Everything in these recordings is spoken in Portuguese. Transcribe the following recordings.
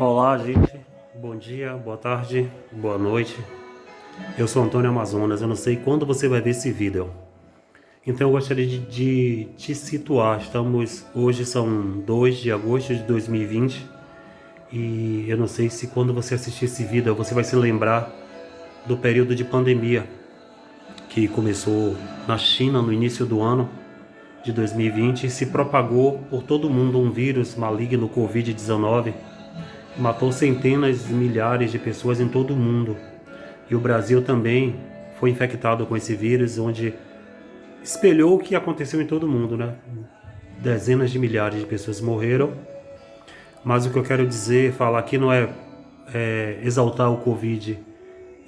Olá, gente. Bom dia, boa tarde, boa noite. Eu sou Antônio Amazonas. Eu não sei quando você vai ver esse vídeo. Então eu gostaria de te situar. Hoje são 2 de agosto de 2020 e eu não sei se quando você assistir esse vídeo você vai se lembrar do período de pandemia que começou na China no início do ano de 2020 e se propagou por todo o mundo um vírus maligno, Covid-19. Matou centenas de milhares de pessoas em todo o mundo. E o Brasil também foi infectado com esse vírus, onde espelhou o que aconteceu em todo o mundo, né? Dezenas de milhares de pessoas morreram. Mas o que eu quero dizer, falar aqui não é exaltar o Covid,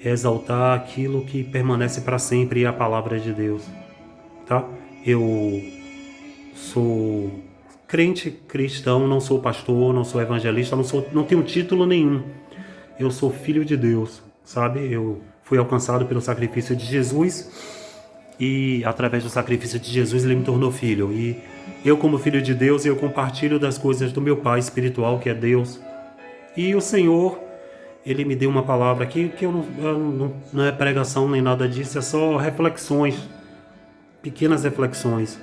é exaltar aquilo que permanece para sempre e é a palavra de Deus, tá? Eu sou crente cristão, não sou pastor, não sou evangelista, não tenho título nenhum. Eu sou filho de Deus, sabe? Eu fui alcançado pelo sacrifício de Jesus e através do sacrifício de Jesus ele me tornou filho. E eu, como filho de Deus, eu compartilho das coisas do meu Pai espiritual, que é Deus. E o Senhor, ele me deu uma palavra aqui que não é pregação nem nada disso, é só reflexões, pequenas reflexões.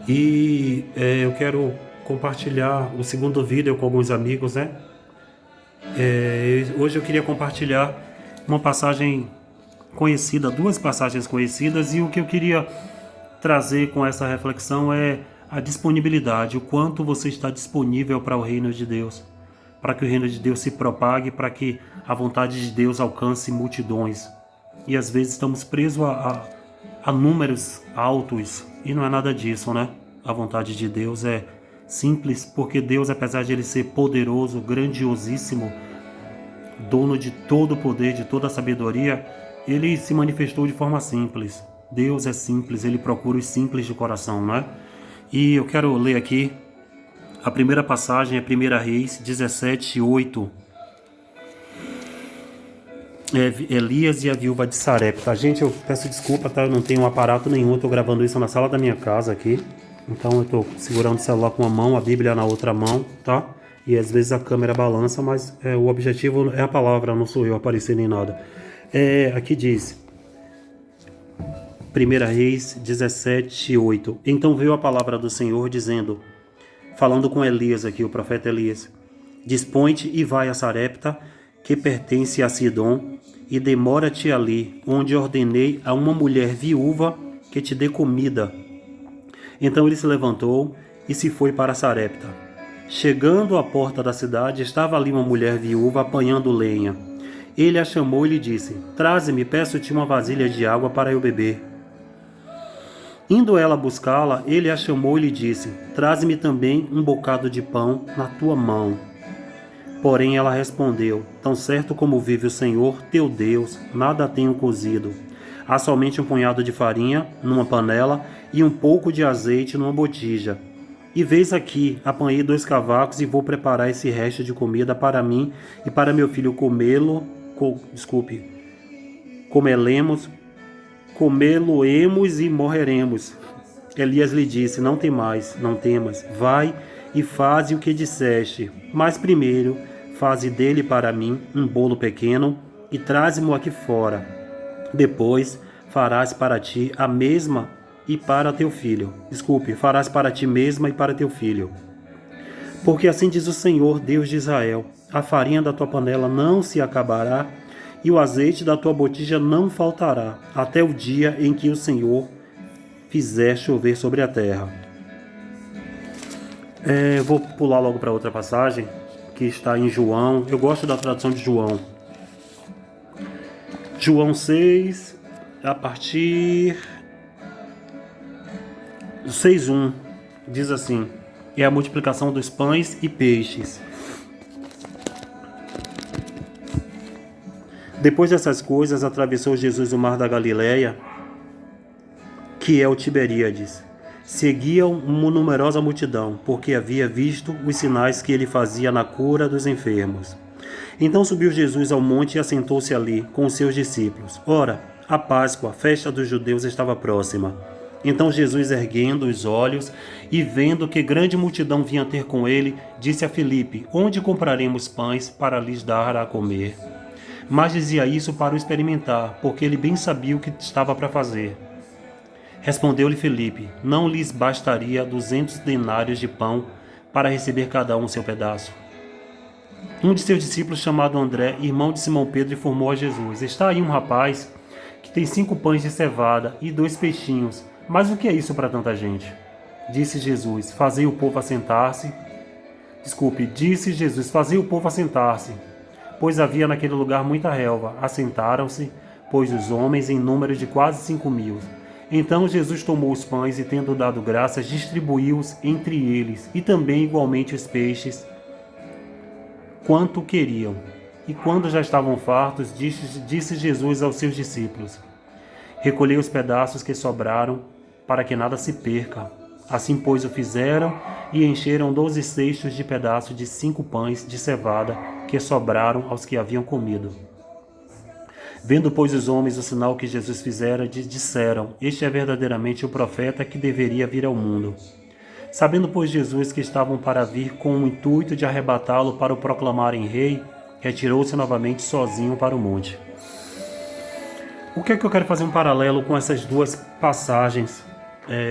E eu quero compartilhar o segundo vídeo com alguns amigos, né? Hoje eu queria compartilhar uma passagem conhecida, duas passagens conhecidas, e o que eu queria trazer com essa reflexão é a disponibilidade, o quanto você está disponível para o reino de Deus, para que o reino de Deus se propague, para que a vontade de Deus alcance multidões. E às vezes estamos presos a números altos, e não é nada disso, né? A vontade de Deus é simples, porque Deus, apesar de ele ser poderoso, grandiosíssimo, dono de todo o poder, de toda a sabedoria, ele se manifestou de forma simples. Deus é simples, ele procura os simples de coração, né? E eu quero ler aqui a primeira passagem, é 1 Reis 17:8. Elias e a viúva de Sarepta. Gente, eu peço desculpa, tá? Eu não tenho um aparato nenhum, eu tô gravando isso na sala da minha casa aqui. Então eu tô segurando o celular com uma mão, a Bíblia na outra mão, tá? E às vezes a câmera balança, mas o objetivo é a palavra, não sou eu aparecer nem nada. Aqui diz, 1 Reis 17:8. Então veio a palavra do Senhor dizendo, falando com Elias aqui, o profeta Elias: Dispõe-te e vai a Sarepta, que pertence a Sidom, e demora-te ali, onde ordenei a uma mulher viúva que te dê comida. Então ele se levantou e se foi para Sarepta. Chegando à porta da cidade, estava ali uma mulher viúva apanhando lenha. Ele a chamou e lhe disse: Traze-me, peço-te uma vasilha de água para eu beber. Indo ela buscá-la, ele a chamou e lhe disse: Traze-me também um bocado de pão na tua mão. Porém ela respondeu: Tão certo como vive o Senhor, teu Deus, nada tenho cozido. Há somente um punhado de farinha numa panela e um pouco de azeite numa botija. E vês aqui, apanhei 2 cavacos e vou preparar esse resto de comida para mim e para meu filho comê-lo-emos e morreremos. Elias lhe disse: Não temas, vai e faze o que disseste. Mas primeiro, faze dele para mim um bolo pequeno e traze-mo aqui fora. Depois farás para ti a mesma e para teu filho. Farás para ti mesma e para teu filho. Porque assim diz o Senhor, Deus de Israel: a farinha da tua panela não se acabará e o azeite da tua botija não faltará, até o dia em que o Senhor fizer chover sobre a terra. Vou pular logo para outra passagem, que está em João. Eu gosto da tradução de João. João 6, a partir do 6:1, diz assim: é a multiplicação dos pães e peixes. Depois dessas coisas, atravessou Jesus o mar da Galileia, que é o Tiberíades. Seguiam uma numerosa multidão, porque havia visto os sinais que ele fazia na cura dos enfermos. Então subiu Jesus ao monte e assentou-se ali com os seus discípulos. Ora, a Páscoa, a festa dos judeus, estava próxima. Então Jesus, erguendo os olhos e vendo que grande multidão vinha ter com ele, disse a Filipe: Onde compraremos pães para lhes dar a comer? Mas dizia isso para o experimentar, porque ele bem sabia o que estava para fazer. Respondeu-lhe Filipe: Não lhes bastaria 200 denários de pão para receber cada um seu pedaço? Um de seus discípulos, chamado André, irmão de Simão Pedro, informou a Jesus: Está aí um rapaz que tem 5 pães de cevada e 2 peixinhos. Mas o que é isso para tanta gente? Disse Jesus: Fazei o povo assentar-se. Disse Jesus: Fazei o povo assentar-se. Pois havia naquele lugar muita relva. Assentaram-se, pois, os homens em número de quase 5.000. Então Jesus tomou os pães e, tendo dado graças, distribuiu-os entre eles, e também igualmente os peixes, quanto queriam. E quando já estavam fartos, disse Jesus aos seus discípulos: Recolhei os pedaços que sobraram, para que nada se perca. Assim, pois, o fizeram e encheram 12 cestos de pedaços de 5 pães de cevada que sobraram aos que haviam comido. Vendo, pois, os homens o sinal que Jesus fizera, disseram: Este é verdadeiramente o profeta que deveria vir ao mundo. Sabendo, pois, Jesus que estavam para vir com o intuito de arrebatá-lo para o proclamarem rei, retirou-se novamente sozinho para o monte. O que é que eu quero fazer um paralelo com essas duas passagens?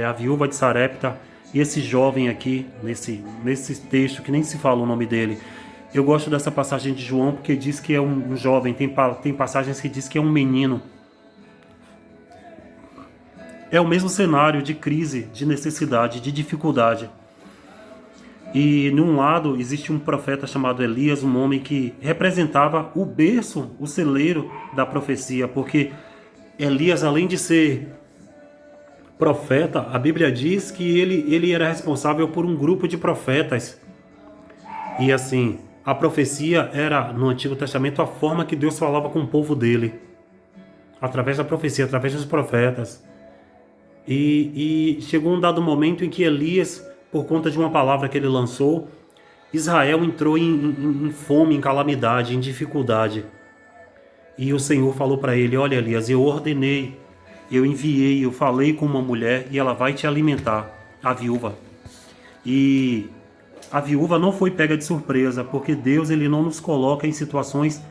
A viúva de Sarepta e esse jovem aqui, nesse texto, que nem se fala o nome dele. Eu gosto dessa passagem de João porque diz que é um jovem, tem passagens que diz que é um menino. É o mesmo cenário de crise, de necessidade, de dificuldade. E num lado existe um profeta chamado Elias, um homem que representava o berço, o celeiro da profecia, porque Elias, além de ser profeta, a Bíblia diz que ele era responsável por um grupo de profetas. E assim, a profecia era, no Antigo Testamento, a forma que Deus falava com o povo dele. Através da profecia, através dos profetas. E chegou um dado momento em que Elias, por conta de uma palavra que ele lançou, Israel entrou em fome, em calamidade, em dificuldade. E o Senhor falou para ele: Olha, Elias, eu ordenei, eu enviei, eu falei com uma mulher e ela vai te alimentar, a viúva. E a viúva não foi pega de surpresa, porque Deus, ele não nos coloca em situações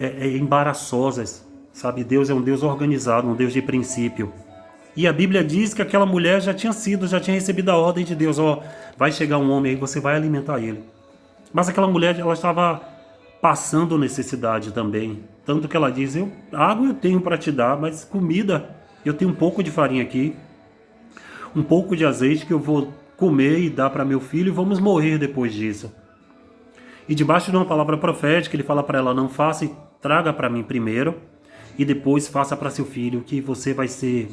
embaraçosas, sabe? Deus é um Deus organizado, um Deus de princípio. E a Bíblia diz que aquela mulher já tinha recebido a ordem de Deus: vai chegar um homem aí, você vai alimentar ele. Mas aquela mulher, ela estava passando necessidade também. Tanto que ela diz: água eu tenho para te dar, mas comida, eu tenho um pouco de farinha aqui, um pouco de azeite que eu vou comer e dar para meu filho e vamos morrer depois disso. E debaixo de uma palavra profética, ele fala para ela: não faça e traga para mim primeiro, e depois faça para seu filho, que você vai ser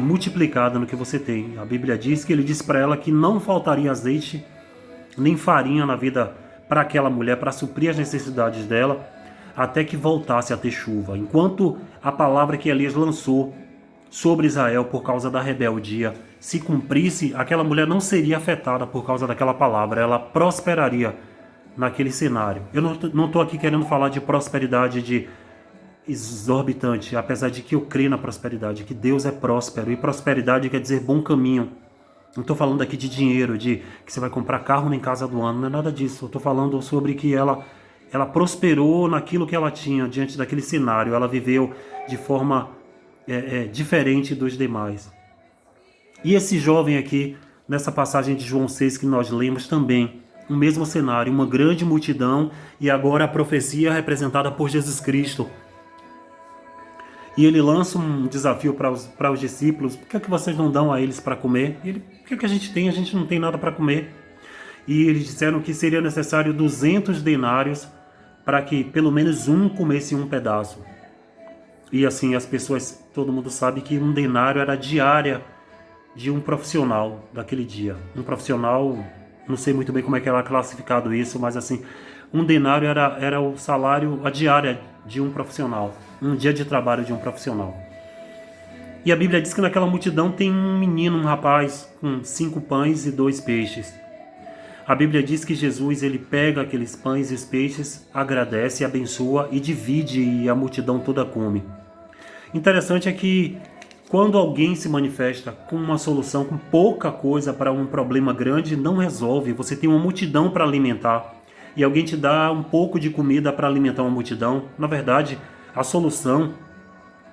multiplicado no que você tem. A Bíblia diz que ele disse para ela que não faltaria azeite nem farinha na vida para aquela mulher, para suprir as necessidades dela, até que voltasse a ter chuva. Enquanto a palavra que Elias lançou sobre Israel por causa da rebeldia se cumprisse, aquela mulher não seria afetada por causa daquela palavra, ela prosperaria naquele cenário. Eu não estou aqui querendo falar de prosperidade de exorbitante, apesar de que eu creio na prosperidade, que Deus é próspero, e prosperidade quer dizer bom caminho. Não estou falando aqui de dinheiro, de que você vai comprar carro nem casa do ano, não é nada disso. Eu estou falando sobre que ela prosperou naquilo que ela tinha diante daquele cenário, ela viveu de forma diferente dos demais. E esse jovem aqui, nessa passagem de João 6 que nós lemos também, o mesmo cenário, uma grande multidão, e agora a profecia representada por Jesus Cristo. E ele lança um desafio para os discípulos: por que vocês não dão a eles para comer? E o que a gente tem? A gente não tem nada para comer. E eles disseram que seria necessário 200 denários para que pelo menos um comesse um pedaço. E assim, as pessoas, todo mundo sabe que um denário era a diária de um profissional daquele dia. Um profissional, não sei muito bem como é que era classificado isso, mas assim, um denário era o salário, a diária de um profissional, um dia de trabalho de um profissional. E a Bíblia diz que naquela multidão tem um menino, um rapaz, com 5 pães e 2 peixes. A Bíblia diz que Jesus, ele pega aqueles pães e os peixes, agradece, abençoa e divide, e a multidão toda come. Interessante é que Quando alguém se manifesta com uma solução, com pouca coisa para um problema grande, não resolve. Você tem uma multidão para alimentar e alguém te dá um pouco de comida para alimentar uma multidão. Na verdade, a solução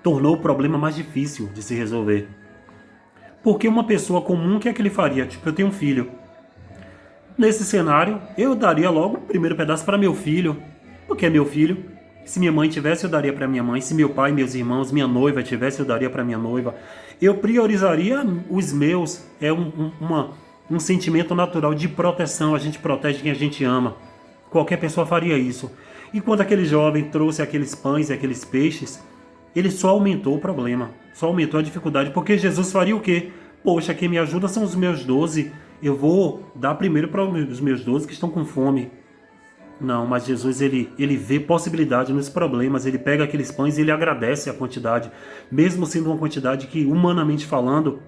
tornou o problema mais difícil de se resolver. Porque uma pessoa comum, o que é que ele faria? Tipo, eu tenho um filho. Nesse cenário, eu daria logo o primeiro pedaço para meu filho, porque é meu filho. Se minha mãe tivesse, eu daria para minha mãe. Se meu pai, meus irmãos, minha noiva tivesse, eu daria para minha noiva. Eu priorizaria os meus. É um sentimento natural de proteção. A gente protege quem a gente ama. Qualquer pessoa faria isso. E quando aquele jovem trouxe aqueles pães e aqueles peixes, ele só aumentou o problema. Só aumentou a dificuldade. Porque Jesus faria o quê? Poxa, quem me ajuda são os meus 12. Eu vou dar primeiro para os meus 12 que estão com fome. Não, mas Jesus ele vê possibilidade nos problemas, ele pega aqueles pães e ele agradece a quantidade, mesmo sendo uma quantidade que, humanamente falando,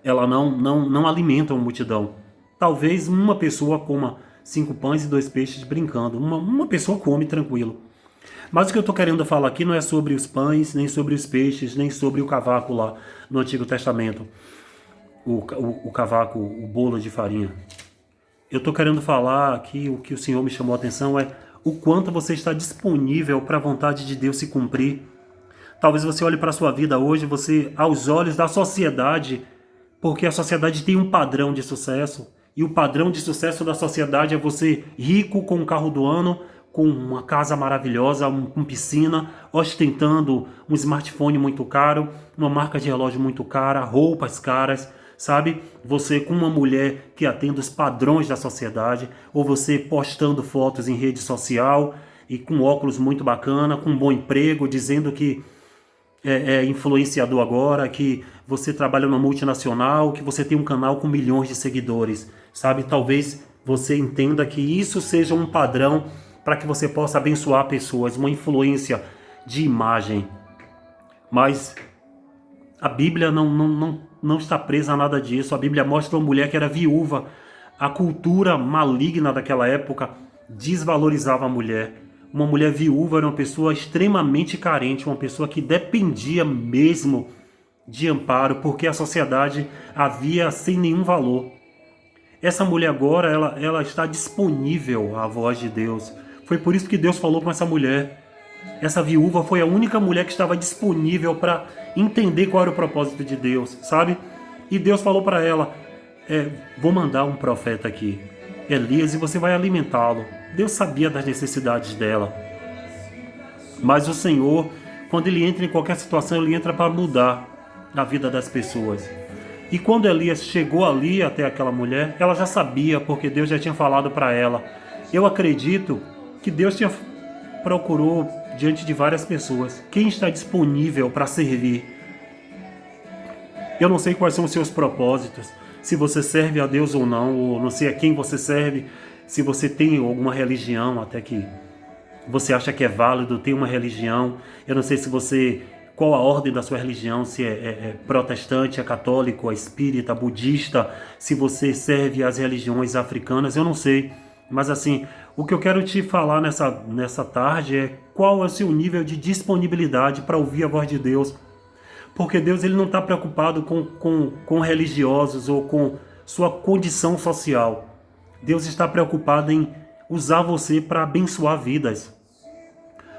ela não alimenta uma multidão. Talvez uma pessoa coma 5 pães e 2 peixes brincando, uma pessoa come tranquilo. Mas o que eu estou querendo falar aqui não é sobre os pães, nem sobre os peixes, nem sobre o cavaco lá no Antigo Testamento, o cavaco, o bolo de farinha. Eu estou querendo falar aqui, o que o Senhor me chamou a atenção é o quanto você está disponível para a vontade de Deus se cumprir. Talvez você olhe para a sua vida hoje, você, aos olhos da sociedade, porque a sociedade tem um padrão de sucesso, e o padrão de sucesso da sociedade é você rico com um carro do ano, com uma casa maravilhosa, com piscina, ostentando um smartphone muito caro, uma marca de relógio muito cara, roupas caras, sabe? Você com uma mulher que atende os padrões da sociedade, ou você postando fotos em rede social e com óculos muito bacana, com um bom emprego, dizendo que é influenciador agora, que você trabalha numa multinacional, que você tem um canal com milhões de seguidores, sabe? Talvez você entenda que isso seja um padrão para que você possa abençoar pessoas, uma influência de imagem. Mas a Bíblia não está presa a nada disso. A Bíblia mostra uma mulher que era viúva. A cultura maligna daquela época desvalorizava a mulher. Uma mulher viúva era uma pessoa extremamente carente, uma pessoa que dependia mesmo de amparo, porque a sociedade a via sem nenhum valor. Essa mulher agora, ela está disponível à voz de Deus. Foi por isso que Deus falou com essa mulher. Essa viúva foi a única mulher que estava disponível para entender qual era o propósito de Deus, sabe? E Deus falou para ela, vou mandar um profeta aqui, Elias, e você vai alimentá-lo. Deus sabia das necessidades dela. Mas o Senhor, quando Ele entra em qualquer situação, Ele entra para mudar a vida das pessoas. E quando Elias chegou ali até aquela mulher, ela já sabia, porque Deus já tinha falado para ela. Eu acredito que Deus procurou diante de várias pessoas. Quem está disponível para servir? Eu não sei quais são os seus propósitos, se você serve a Deus ou não sei a quem você serve, se você tem alguma religião, até que você acha que é válido ter uma religião. Eu não sei se você, qual a ordem da sua religião, se é protestante, é católico, é espírita, budista, se você serve às religiões africanas, eu não sei. Mas assim, o que eu quero te falar nessa tarde é qual é o seu nível de disponibilidade para ouvir a voz de Deus. Porque Deus ele não está preocupado com religiosos ou com sua condição social. Deus está preocupado em usar você para abençoar vidas.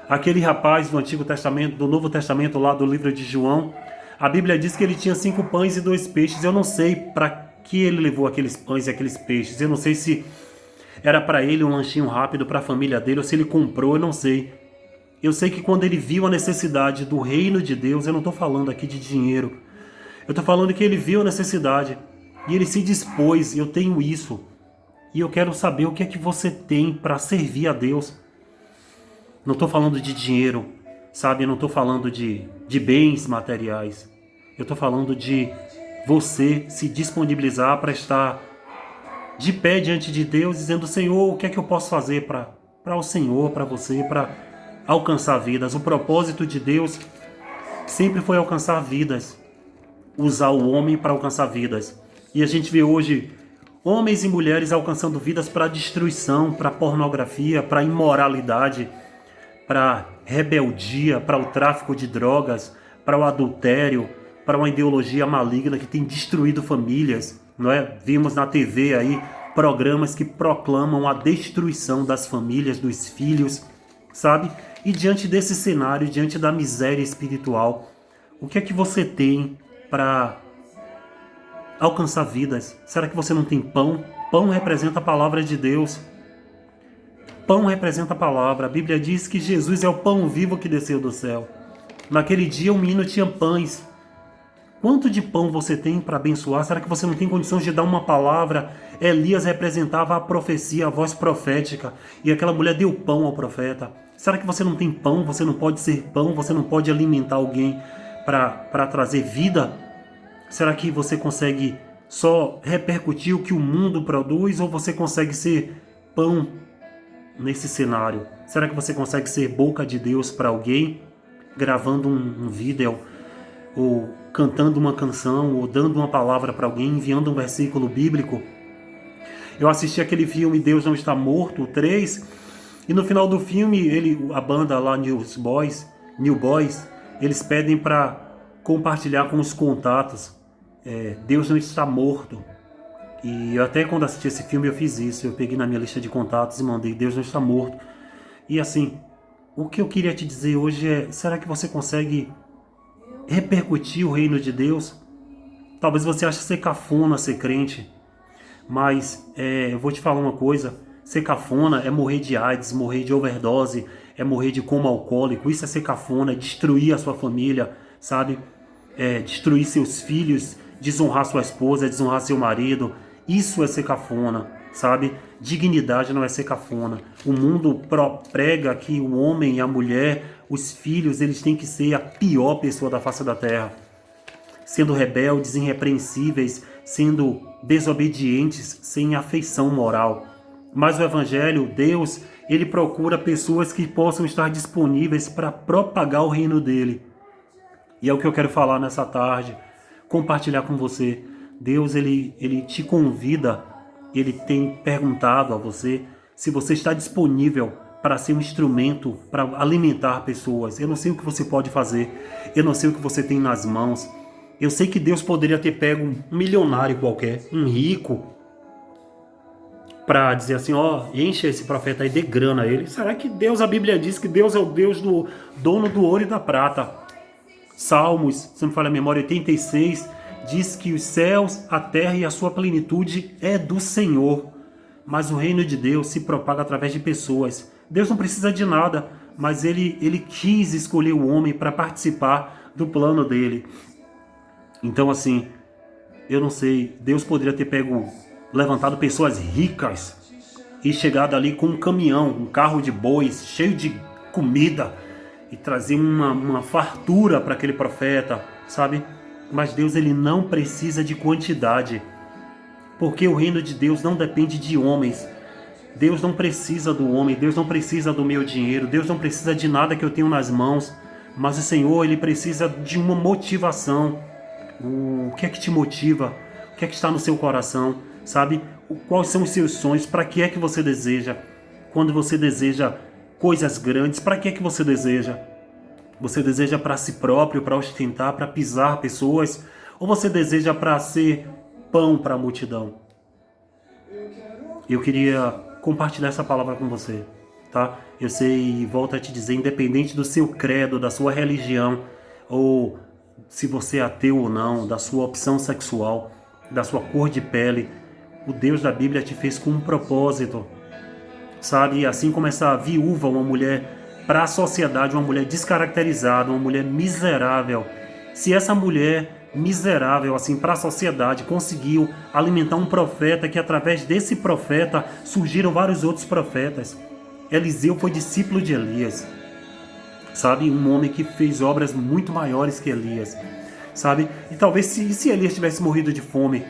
Aquele rapaz do Antigo Testamento, do Novo Testamento, lá do livro de João, a Bíblia diz que ele tinha 5 pães e 2 peixes. Eu não sei para que ele levou aqueles pães e aqueles peixes. Eu não sei se era para ele um lanchinho rápido para a família dele, ou se ele comprou, eu não sei. Eu sei que quando ele viu a necessidade do reino de Deus, eu não estou falando aqui de dinheiro. Eu estou falando que ele viu a necessidade e ele se dispôs, eu tenho isso. E eu quero saber o que é que você tem para servir a Deus. Não estou falando de dinheiro, sabe? Eu não estou falando de bens materiais. Eu estou falando de você se disponibilizar para estar de pé diante de Deus, dizendo: Senhor, o que é que eu posso fazer para o Senhor, para você, para alcançar vidas. O propósito de Deus sempre foi alcançar vidas, usar o homem para alcançar vidas. E a gente vê hoje homens e mulheres alcançando vidas para destruição, para pornografia, para imoralidade, para rebeldia, para o tráfico de drogas, para o adultério, para uma ideologia maligna que tem destruído famílias, não é? Vimos na TV aí programas que proclamam a destruição das famílias, dos filhos, sabe? E diante desse cenário, diante da miséria espiritual, o que é que você tem para alcançar vidas? Será que você não tem pão? Pão representa a palavra de Deus. Pão representa a palavra. A Bíblia diz que Jesus é o pão vivo que desceu do céu. Naquele dia o menino tinha pães. Quanto de pão você tem para abençoar? Será que você não tem condições de dar uma palavra? Elias representava a profecia, a voz profética. E aquela mulher deu pão ao profeta. Será que você não tem pão? Você não pode ser pão? Você não pode alimentar alguém para trazer vida? Será que você consegue só repercutir o que o mundo produz? Ou você consegue ser pão nesse cenário? Será que você consegue ser boca de Deus para alguém? Gravando um vídeo, ou cantando uma canção, ou dando uma palavra para alguém, enviando um versículo bíblico. Eu assisti aquele filme Deus Não Está Morto, o 3, e no final do filme, a banda lá, New Boys, eles pedem para compartilhar com os contatos. Deus não está morto. E até quando assisti esse filme eu fiz isso, eu peguei na minha lista de contatos e mandei Deus não está morto. E assim, o que eu queria te dizer hoje é, será que você consegue repercutir o reino de Deus? Talvez você ache ser cafona ser crente, mas eu vou te falar uma coisa, ser cafona é morrer de AIDS, morrer de overdose, é morrer de coma alcoólico, isso é ser cafona, é destruir a sua família, sabe? Destruir seus filhos, desonrar sua esposa, desonrar seu marido, isso é ser cafona, sabe? Dignidade não é ser cafona. O mundo prega que o homem e a mulher, os filhos, eles têm que ser a pior pessoa da face da terra. Sendo rebeldes, irrepreensíveis, sendo desobedientes, sem afeição moral. Mas o Evangelho, Deus, ele procura pessoas que possam estar disponíveis para propagar o reino dele. E é o que eu quero falar nessa tarde, compartilhar com você. Deus, ele te convida, ele tem perguntado a você se você está disponível para ser um instrumento para alimentar pessoas. Eu não sei o que você pode fazer, eu não sei o que você tem nas mãos. Eu sei que Deus poderia ter pego um milionário qualquer, um rico, para dizer assim, enche esse profeta aí, dê grana a ele. Será que Deus, a Bíblia diz que Deus é o Deus do dono do ouro e da prata? Salmos, se não me falha a memória, 86, diz que os céus, a terra e a sua plenitude é do Senhor. Mas o reino de Deus se propaga através de pessoas. Deus não precisa de nada, mas ele quis escolher o homem para participar do plano dele. Então assim, eu não sei, Deus poderia ter levantado pessoas ricas e chegado ali com um caminhão, um carro de bois cheio de comida e trazer uma fartura para aquele profeta, sabe? Mas Deus, ele não precisa de quantidade, porque o reino de Deus não depende de homens. Deus não precisa do homem, Deus não precisa do meu dinheiro, Deus não precisa de nada que eu tenho nas mãos, mas o Senhor, ele precisa de uma motivação. O que é que te motiva? O que é que está no seu coração? Sabe? Quais são os seus sonhos? Para que é que você deseja? Quando você deseja coisas grandes, para que é que você deseja? Você deseja para si próprio, para ostentar, para pisar pessoas? Ou você deseja para ser pão para a multidão? Eu queria compartilhar essa palavra com você, tá? Eu sei e volto a te dizer, independente do seu credo, da sua religião, ou se você é ateu ou não, da sua opção sexual, da sua cor de pele, o Deus da Bíblia te fez com um propósito, sabe? E assim como essa viúva, uma mulher para a sociedade, uma mulher descaracterizada, uma mulher miserável, se essa mulher miserável assim para a sociedade conseguiu alimentar um profeta, que através desse profeta surgiram vários outros profetas. Eliseu foi discípulo de Elias, sabe? Um homem que fez obras muito maiores que Elias, sabe? E talvez se Elias tivesse morrido de fome,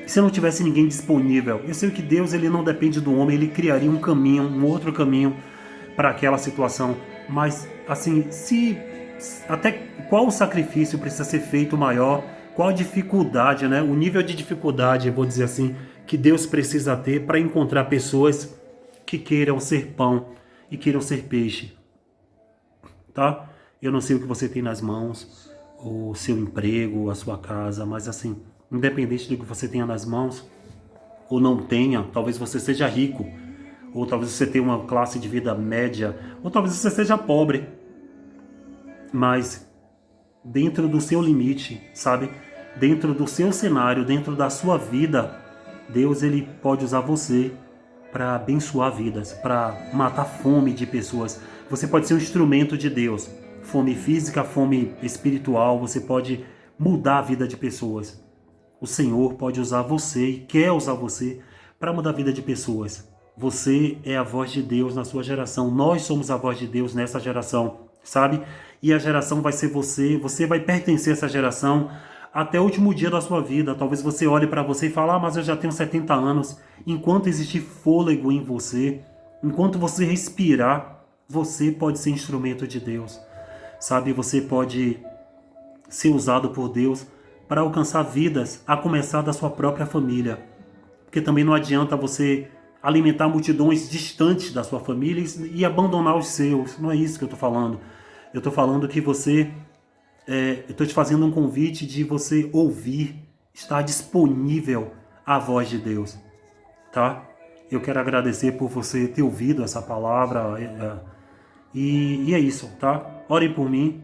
se não tivesse ninguém disponível, eu sei que Deus, ele não depende do homem, ele criaria um caminho, um outro caminho para aquela situação. Mas assim, até qual o sacrifício precisa ser feito maior, qual a dificuldade, né? O nível de dificuldade, eu vou dizer assim, que Deus precisa ter para encontrar pessoas que queiram ser pão e queiram ser peixe, tá? Eu não sei o que você tem nas mãos, o seu emprego, a sua casa, mas assim, independente do que você tenha nas mãos ou não tenha, talvez você seja rico, ou talvez você tenha uma classe de vida média, ou talvez você seja pobre, mas dentro do seu limite, sabe? Dentro do seu cenário, dentro da sua vida, Deus ele pode usar você para abençoar vidas, para matar fome de pessoas. Você pode ser um instrumento de Deus. Fome física, fome espiritual, você pode mudar a vida de pessoas. O Senhor pode usar você e quer usar você para mudar a vida de pessoas. Você é a voz de Deus na sua geração. Nós somos a voz de Deus nessa geração, sabe? E a geração vai ser você. Você vai pertencer a essa geração até o último dia da sua vida. Talvez você olhe para você e fale, mas eu já tenho 70 anos. Enquanto existir fôlego em você, enquanto você respirar, você pode ser instrumento de Deus. Sabe, você pode ser usado por Deus para alcançar vidas, a começar da sua própria família. Porque também não adianta você alimentar multidões distantes da sua família e abandonar os seus. Não é isso que eu estou falando. Eu estou falando que você... eu estou te fazendo um convite de você ouvir, estar disponível à voz de Deus, tá? Eu quero agradecer por você ter ouvido essa palavra e é isso, tá? Orem por mim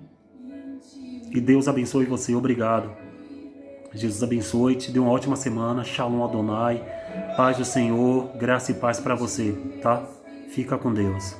e Deus abençoe você. Obrigado. Jesus abençoe, te dê uma ótima semana. Shalom Adonai, paz do Senhor, graça e paz para você, tá? Fica com Deus.